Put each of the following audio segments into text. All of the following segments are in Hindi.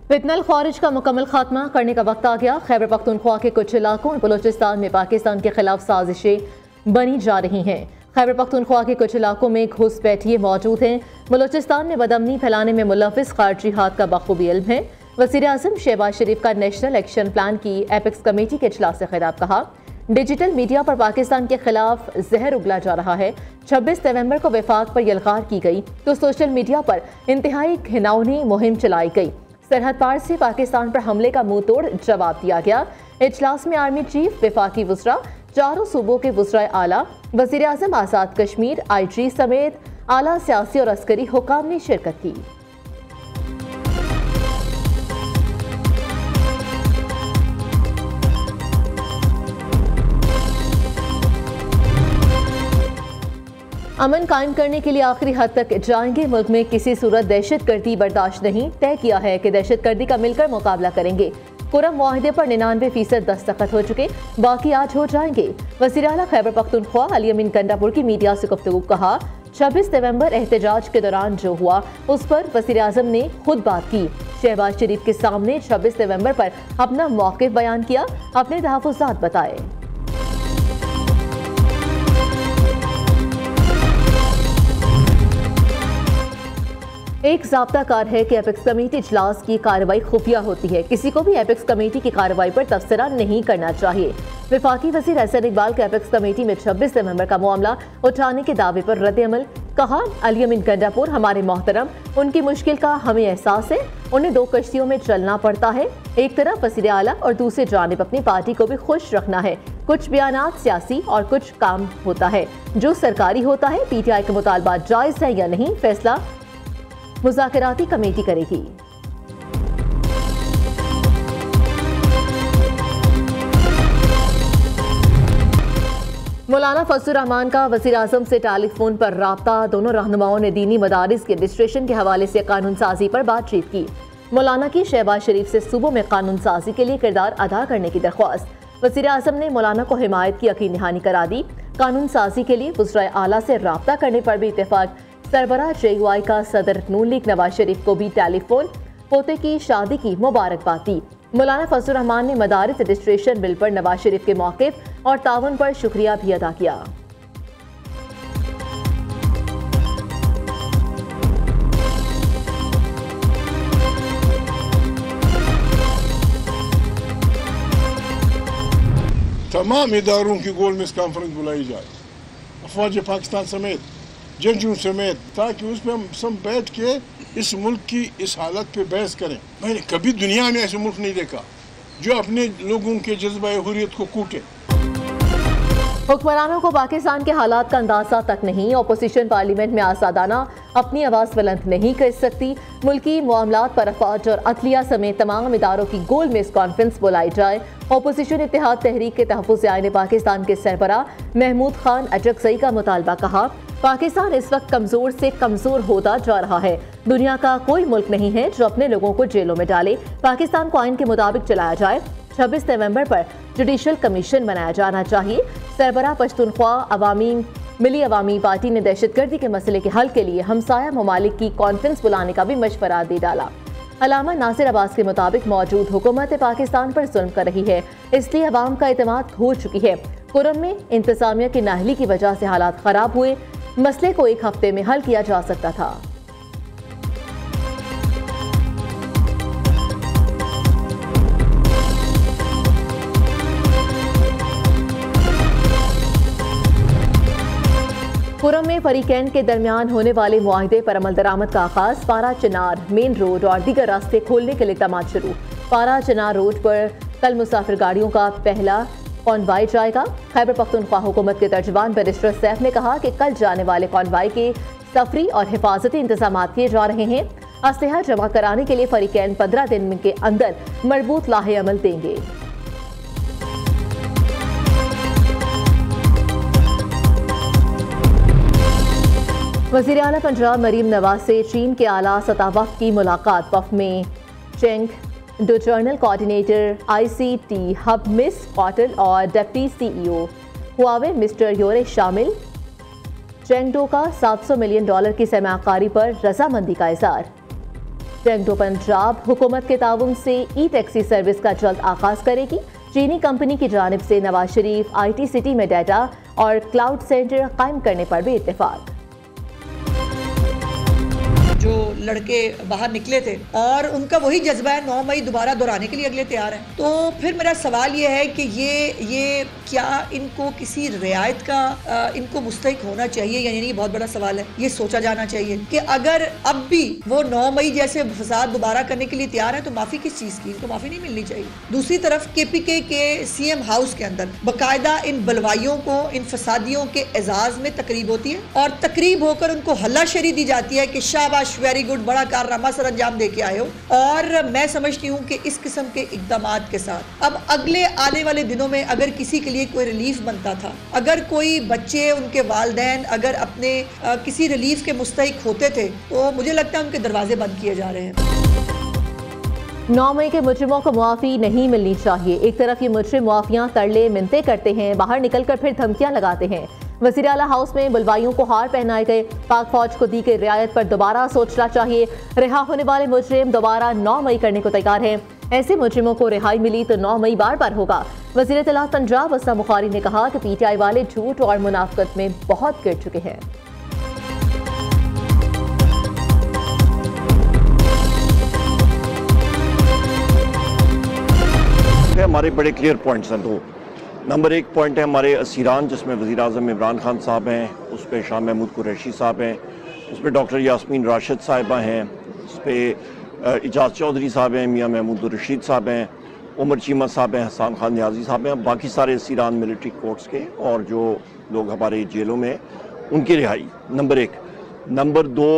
फितनल ख्वारिज का मुकम्मल खात्मा करने का वक्त आ गया। खैबर पख्तूनख्वा के कुछ इलाकों और बलूचिस्तान में पाकिस्तान के खिलाफ साजिशें बनी जा रही हैं। खैबर पख्तूनख्वा के कुछ इलाकों में घुसपैठिए मौजूद हैं। बलूचिस्तान में बदअमनी फैलाने में मुलव्विस खारजी हाथ का बखूबी इल्म है। वज़ीर-ए-आज़म शहबाज शरीफ का नेशनल एक्शन प्लान की एपेक्स कमेटी के इजलास से खिताब। कहा, डिजिटल मीडिया पर पाकिस्तान के खिलाफ जहर उगला जा रहा है। 26 नवंबर को वफाक पर यलगार की गई तो सोशल मीडिया पर इंतहाई घिनौनी मुहिम चलाई गई। सरहद पार से पाकिस्तान पर हमले का मुंह तोड़ जवाब दिया गया। इजलास में आर्मी चीफ, वफाकी वज़रा, चारों सूबों के वज़राए आला, वज़ीर-ए-आज़म आज़ाद कश्मीर, IG समेत आला सियासी और अस्करी हुकाम ने शिरकत की। अमन कायम करने के लिए आखिरी हद तक जाएंगे। मुल्क में किसी सूरत दहशतगर्दी बर्दाश्त नहीं। तय किया है कि दहशतगर्दी का मिलकर मुकाबला करेंगे। कुरम मुआहदे पर 99% दस्तखत हो चुके, बाकी आज हो जाएंगे। वज़ीर आला खैबर पख्तूनख्वा अली अमीन गंडापुर की मीडिया से गुफ्तगू। कहा, 26 नवंबर एहतजाज के दौरान जो हुआ उस पर वज़ीर-ए-आज़म ने खुद बात की। शहबाज शरीफ के सामने 26 नवंबर पर अपना मौक़िफ़ बयान किया, अपने तहफ़्फ़ुज़ात बताए। एक ज़ाब्ता कार है कि एपेक्स कमेटी इजलास की कार्रवाई खुफिया होती है। किसी को भी एपेक्स कमेटी की कार्रवाई पर तबसरा नहीं करना चाहिए। वफाकी वज़ीर हसन इकबाल के एपेक्स कमेटी में 26 नवंबर का मामला उठाने के दावे पर रद्द-ए-अमल। कहा, अली अमीन गंडापुर हमारे मोहतरम, उनकी मुश्किल का हमें एहसास है। उन्हें 2 कश्तियों में चलना पड़ता है। एक तरफ वज़ीर आला और दूसरी जानिब अपनी पार्टी को भी खुश रखना है। कुछ बयानात सियासी और कुछ काम होता है जो सरकारी होता है। PTI के मुतालबात जायज़ है या नहीं, फैसला मुज़ाकराती कमेटी करेगी। मौलाना फजलुर रहमान का वज़ीर-ए-आज़म से टेलीफोन पर राब्ता। दोनों रहनुमाओं ने दीनी मदारिस के रजिस्ट्रेशन के हवाले से कानून साजी पर बातचीत की। मौलाना की शहबाज शरीफ से सूबों में कानून साजी के लिए किरदार अदा करने की दरख्वास्त। वज़ीर-ए-आज़म ने मौलाना को हिमायत की यकीन दहानी करा दी। कानून साजी के लिए वज़राए आला से राब्ता करने पर भी इत्तेफाक। सरबराह JUI का सदर नून लीग नवाज शरीफ को भी टेलीफोन पोते की शादी की मुबारकबाद दी। मौलाना फजलुर रहमान ने मदारिस रजिस्ट्रेशन बिल पर नवाज शरीफ के मौक़िफ़ और तावन पर शुक्रिया भी अदा किया। तमाम इदारों की गोलमेज कॉन्फ्रेंस बुलाई जाए, अफवाज पाकिस्तान समेत, जजों समेत, ताकि उसमें हम सब बैठ के इस मुल्क की इस हालत पे बहस करें। मैंने कभी दुनिया में ऐसे मुल्क नहीं देखा जो अपने लोगों के जज्बा हुर्रियत को कूटे। हुक्मरानों को पाकिस्तान के हालात का अंदाजा तक नहीं। अपोजिशन पार्लियामेंट में आज़ादाना अपनी आवाज़ बुलंद नहीं कर सकती। मुल्की मामलात पर अफवाज और अदलिया समेत तमाम इदारों की गोल मेज कॉन्फ्रेंस बुलाई जाए। अपोजिशन इत्तेहाद तहरीक के तहफ़्फ़ुज़ आईन पाकिस्तान के सरबराह महमूद खान अटकज़ई का मुतालबा। कहा, पाकिस्तान इस वक्त कमज़ोर से कमज़ोर होता जा रहा है। दुनिया का कोई मुल्क नहीं है जो अपने लोगों को जेलों में डाले। पाकिस्तान को आइन के मुताबिक चलाया जाए। 26 नवंबर पर जुडिशल कमीशन बनाया जाना चाहिए। सरबराह पश्तूनख्वा मिली अवामी पार्टी ने दहशतगर्दी के मसले के हल के लिए हमसाया ममालिक की कॉन्फ्रेंस बुलाने का भी मशवरा दे डाला। अलामा नासिर अब्बास के मुताबिक मौजूद हुकूमत पाकिस्तान पर जुल्म कर रही है, इसलिए अवाम का एतमाद खो चुकी है। कुरम में इंतजामिया की नाहली की वजह से हालात खराब हुए। मसले को 1 हफ्ते में हल किया जा सकता था। कुरम में फरीकैन के दरमियान होने वाले मुआहदे पर अमल दरामद का आगाज। पारा चिनार मेन रोड और दीगर रास्ते खोलने के लिए इक़दामात शुरू। पारा चिनार रोड पर कल मुसाफिर गाड़ियों का पहला कॉन्वाय जाएगा। खैबर पख्तूनख्वा हुकूमत के तर्जुमान बैरिस्टर सैफ ने कहा कि कल जाने वाले कॉन्वाय के सफरी और हिफाजती इंतजाम किए जा रहे हैं। असलहा जमा कराने के लिए फरीकैन 15 दिन के अंदर मरबूत लाहे अमल देंगे। वज़ीर आला पंजाब मरीम नवाज से चीन के आला सतह वफ़द की मुलाकात। वफ़द में Chengdu general coordinator ICT hub miss Cottle और डिप्टी CEO हुआवे मिस्टर योरे शामिल। चेंगडो का $700 मिलियन की सरमाकारी पर रजामंदी का इज़हार। टेंगडो पंजाब हुकूमत के ताउन से ई टैक्सी सर्विस का जल्द आगाज करेगी। चीनी कंपनी की जानिब से नवाज शरीफ IT सिटी में डाटा और क्लाउड सेंटर कायम करने पर भी इत्तेफाक। जो लड़के बाहर निकले थे और उनका वही जज्बा है 9 मई दोबारा दोहराने के लिए अगले तैयार हैं। तो फिर मेरा सवाल ये है कि ये क्या इनको किसी रियायत का इनको मुस्तहिक होना चाहिए या नहीं, बहुत बड़ा सवाल है। ये सोचा जाना चाहिए कि अगर अब भी वो 9 मई जैसे फसाद दोबारा करने के लिए तैयार है तो माफी किस चीज की, इनको माफी नहीं मिलनी चाहिए। दूसरी तरफ KPK के CM हाउस के अंदर बाकायदा इन बलवाइयों को, इन फसादियों के एजाज में तकरीब होती है और तकरीब होकर उनको हल्लाशेरी दी जाती है कि शाबाश, वेरी गुड, बड़ा कारनामा सर अंजाम दे के आए हो। और मैं समझती हूँ कि इस किस्म के इक़दामात के साथ अब अगले आने वाले दिनों में अगर किसी के लिए कोई रिलीफ बनता था, अगर कोई बच्चे, उनके वालिदैन अगर अपने किसी रिलीफ के मुस्तहिक होते थे तो मुझे लगता है उनके दरवाजे बंद किए जा रहे हैं। 9 मई के मुजरिमों को मुआफ़ी नहीं मिलनी चाहिए। एक तरफ ये मुजरिम मुआफ़ियाँ तरले मिन्नतें करते हैं, बाहर निकलकर फिर धमकियाँ लगाते हैं। वज़ीर आला हाउस में बुलवाइयों को हार पहनाए गए। पाक फौज को दी गई रियायत पर दोबारा सोचना चाहिए। रिहा होने वाले मुजरिम दोबारा 9 मई करने को तैयार हैं। ऐसे मुजरिमों को रिहाई मिली तो 9 मई बार बार होगा। वज़ीर इत्तलात पंजाब असलम बुखारी ने कहा कि PTI वाले झूठ और मुनाफिकत में बहुत गिर चुके हैं। हमारे बड़े क्लियर पॉइंट्स हैं। तो नंबर 1 पॉइंट है हमारे असीरान, जिसमें वज़ीर आज़म इमरान खान साहब हैं, उस पर शाह महमूद कुरैशी साहब हैं, उस पर डॉक्टर यास्मीन राशिद साहिबा हैं, उस पर इजाज़ चौधरी साहब हैं, मियाँ महमूद रशीद साहब हैं, उमर चीमा साहब हैं, हसन खान न्याजी साहब हैं, बाकी सारे असीरान मिलिट्री कोर्ट्स के और जो लोग हमारे जेलों में, उनकी रिहाई नंबर 1। नंबर 2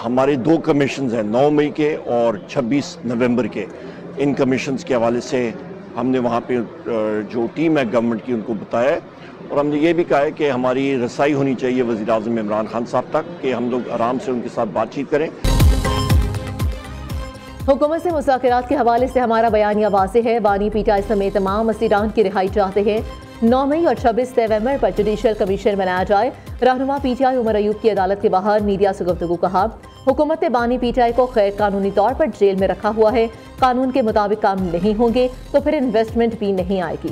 हमारे 2 कमीशंस हैं 9 मई के और 26 नवंबर के। इन कमीशंस के हवाले से हमने वहाँ पे जो टीम है गवर्नमेंट की उनको बताया है और हमने ये भी कहा है कि हमारी रसाई होनी चाहिए वज़ीर आज़म इमरान खान साहब तक कि हम लोग आराम से उनके साथ बातचीत करें। हुकूमत से मुज़ाकरात के हवाले से हमारा बयानिया वाज़ेह है। बानी PTI समेत तमाम असीरान की रिहाई चाहते हैं। 9 मई और 26 नवंबर पर जुडिशल कमीशन बनाया जाए। रहनुमा PTI उमर अयूब की अदालत के बाहर मीडिया से गुफ्तगू कहा। हुकूमत ने बानी PTI को गैर कानूनी तौर पर जेल में रखा हुआ है। कानून के मुताबिक काम नहीं होंगे तो फिर इन्वेस्टमेंट भी नहीं आएगी।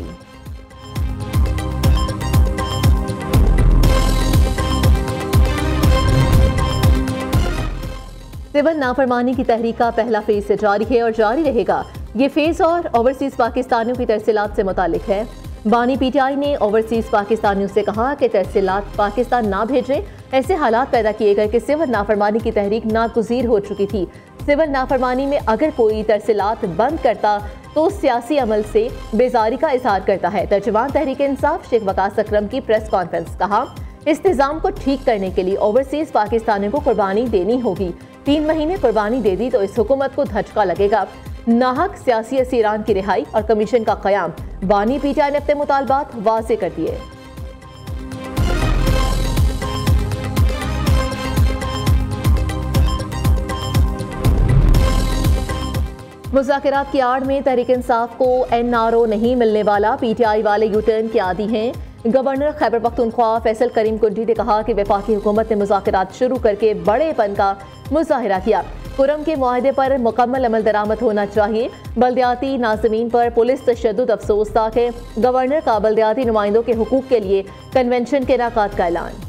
सिविल नाफरमानी की तहरीक का पहला फेज से जारी है और जारी रहेगा। ये फेज और ओवरसीज पाकिस्तानियों की तरसीलात से मुतालिक है। बानी PTI ने ओवरसीज पाकिस्तानियों से कहा कि तरसीलात पाकिस्तान ना भेजें। ऐसे हालात पैदा किए गए कि सिविल नाफरमानी की तहरीक नागुज़ीर हो चुकी थी। सिविल नाफरमानी में अगर कोई तरसीलात बंद करता तो सियासी अमल से बेजारी का इजहार करता है। तर्जुमान तहरीक इंसाफ शेख वकास अकरम की प्रेस कॉन्फ्रेंस कहा, इस निज़ाम को ठीक करने के लिए ओवरसीज पाकिस्तानियों को कुर्बानी देनी होगी। 3 महीने कुर्बानी दे दी तो इस हुकूमत को धचका लगेगा। नाहक सियासी असीरान की रिहाई और कमीशन का क़याम। बानी PTI ने अपने मुतालबात वाज़े कर दिए। मुज़ाकरात की आड़ में तहरीक इंसाफ को NRO नहीं मिलने वाला। PTI वाले यूटर्न के आदी हैं। गवर्नर खैबर पख्तूनख्वा फैसल करीम कुंडी ने कहा कि वफाकी हुकूमत ने मुज़ाकरात शुरू करके बड़ेपन का मुजाहिरा किया। कुरम के मुआहदे पर मुकम्मल अमल दरामद होना चाहिए। बल्दियाती नाज़मीन पर पुलिस तशद्दुद अफसोसनाक है। गवर्नर का बल्दियाती नुमाइंदों के हुकूक के लिए कन्वेंशन के इनेकाद का ऐलान।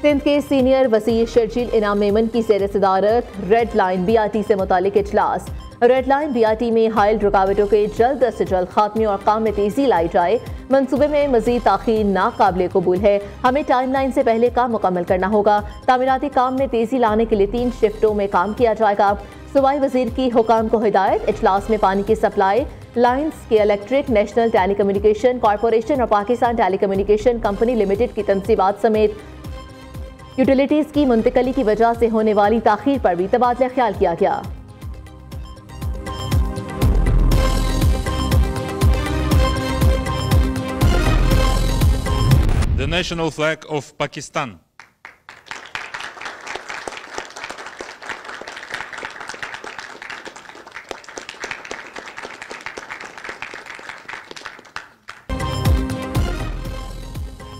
सिंध के सीनियर वज़ीर शर्जील इनाम मेमन की ज़ेर सदारत रेड लाइन BRT से मुतालिक इजलास। रेड लाइन BRT में हायल रुकावटों के जल्द से जल्द खात्मे और काम में तेज़ी लाई जाए। मंसूबे में मज़ीद ताख़ीर नाकाबिले कबूल है। हमें टाइम लाइन से पहले काम मुकम्मल करना होगा। तामीराती काम में तेज़ी लाने के लिए 3 शिफ्टों में काम किया जाएगा। सूबाई वज़ीर की हुकाम को हिदायत। इजलास में पानी की सप्लाई लाइन्स के electric, national telecommunication corporation और Pakistan telecommunication company limited की तनसीबात समेत यूटिलिटीज़ की मुंतकली की वजह से होने वाली ताख़ीर पर भी तबादला ख्याल किया गया। The national flag of Pakistan.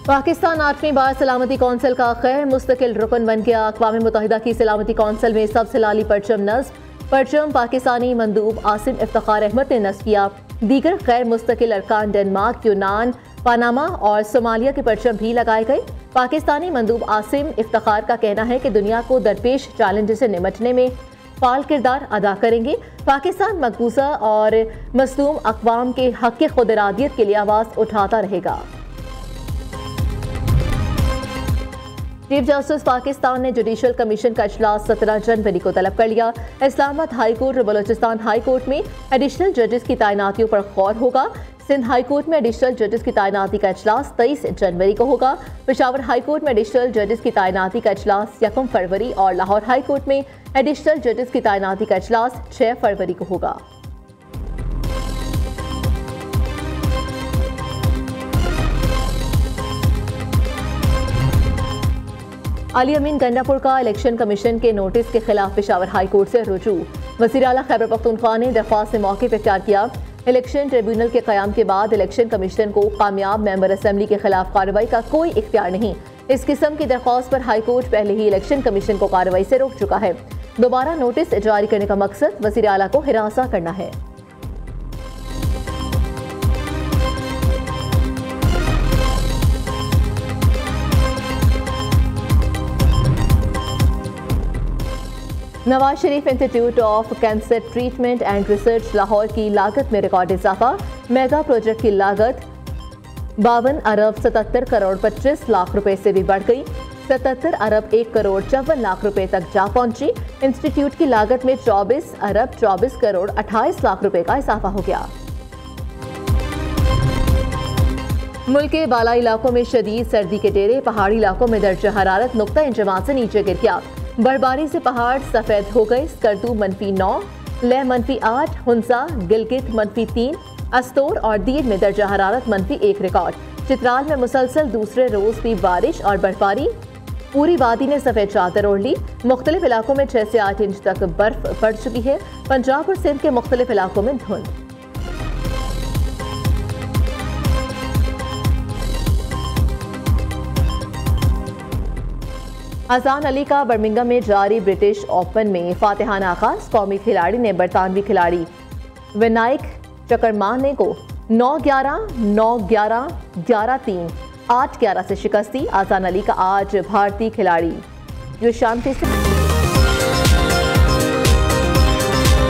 Pakistan 8वीं बार सलामती कौंसिल का खैर मुस्तकिल रुकन बन गया। अक़वाम मुत्तहिदा की सलामती कौंसिल में सबसे लाली परचम नस्ब। परचम पाकिस्तानी मंदूब आसिम इफ्तिखार अहमद ने नस्ब किया। दीगर गैर मुस्तकिल अरकान डेनमार्क, यूनान, पनामा और सोमालिया के परचम भी लगाए गए। पाकिस्तानी मंदूब आसिम इफ्तिखार का कहना है कि दुनिया को दरपेश चैलेंज से निपटने में फाल किरदार अदा करेंगे। पाकिस्तान मकबूजा और मसलूम अक़वाम के हक़ खुद इरादियत के लिए आवाज़ उठाता रहेगा। चीफ जस्टिस पाकिस्तान ने जुडिशल कमीशन का इजलास 17 जनवरी को तलब कर लिया। इस्लामाबाद हाई कोर्ट और बलोचिस्तान हाई कोर्ट में एडिशनल जजेस की तैनातियों पर गौर होगा। सिंध हाई कोर्ट में एडिशनल जजेस की तैनाती का इजलास 23 जनवरी को होगा। पेशावर हाई कोर्ट में एडिशनल जजेस की तैनाती का इजलास 1 फरवरी और लाहौर हाई कोर्ट में एडिशनल जजेस की तैनाती का इजलास 6 फरवरी को होगा। अली अमीन गंडापुर का इलेक्शन कमीशन के नोटिस के खिलाफ पेशावर हाई कोर्ट से रुजू। वज़ीर आला खैबर पख्तूनख्वा ने दरख्वास्त से मौके पर इख्तियार किया। इलेक्शन ट्रिब्यूनल के क़याम के बाद इलेक्शन कमीशन को कामयाब मेंबर असेंबली के खिलाफ कार्रवाई का कोई इख्तियार नहीं। इस किस्म की दरख्वास्त पर हाई कोर्ट पहले ही इलेक्शन कमीशन को कार्रवाई से रोक चुका है। दोबारा नोटिस जारी करने का मकसद वज़ीर आला को हिरासा करना है। Nawaz Sharif institute of cancer treatment and research Lahore की लागत में रिकॉर्ड इजाफा। मेगा प्रोजेक्ट की लागत 52 अरब 77 करोड़ 25 लाख रुपए से भी बढ़ गई। 77 अरब 1 करोड़ 54 लाख रुपए तक जा पहुंची। इंस्टीट्यूट की लागत में 24 अरब 24 करोड़ 28 लाख रुपए का इजाफा हो गया। मुल्क के बालाई इलाकों में शदीद सर्दी के डेरे। पहाड़ी इलाकों में दर्जा हरारत नुक्ता इंजमात से नीचे गिर गया। बर्फबारी से पहाड़ सफेद हो गए। स्कर्दू -9, लेह -8, हुंसा गिलगित -3, अस्तोर और दीर में दर्जा हरारत -1 रिकॉर्ड। चित्राल में मुसलसल दूसरे रोज भी बारिश और बर्फबारी। पूरी वादी ने सफेद चादर ओढ़ ली। मुख्तलिफ इलाकों में 6 से 8 इंच तक बर्फ पड़ चुकी है। पंजाब और सिंध के मुख्तलिफ इलाकों में धुंध। अजान अली का बर्मिंघम में जारी ब्रिटिश ओपन में फातिहाना आगाज। कौमी खिलाड़ी ने बरतानवी खिलाड़ी विनायक चकरमाने को 9-11, 9-11, 11-3, 8-11 से शिकस्त दी। अजान अली का आज भारतीय खिलाड़ी जो शांति से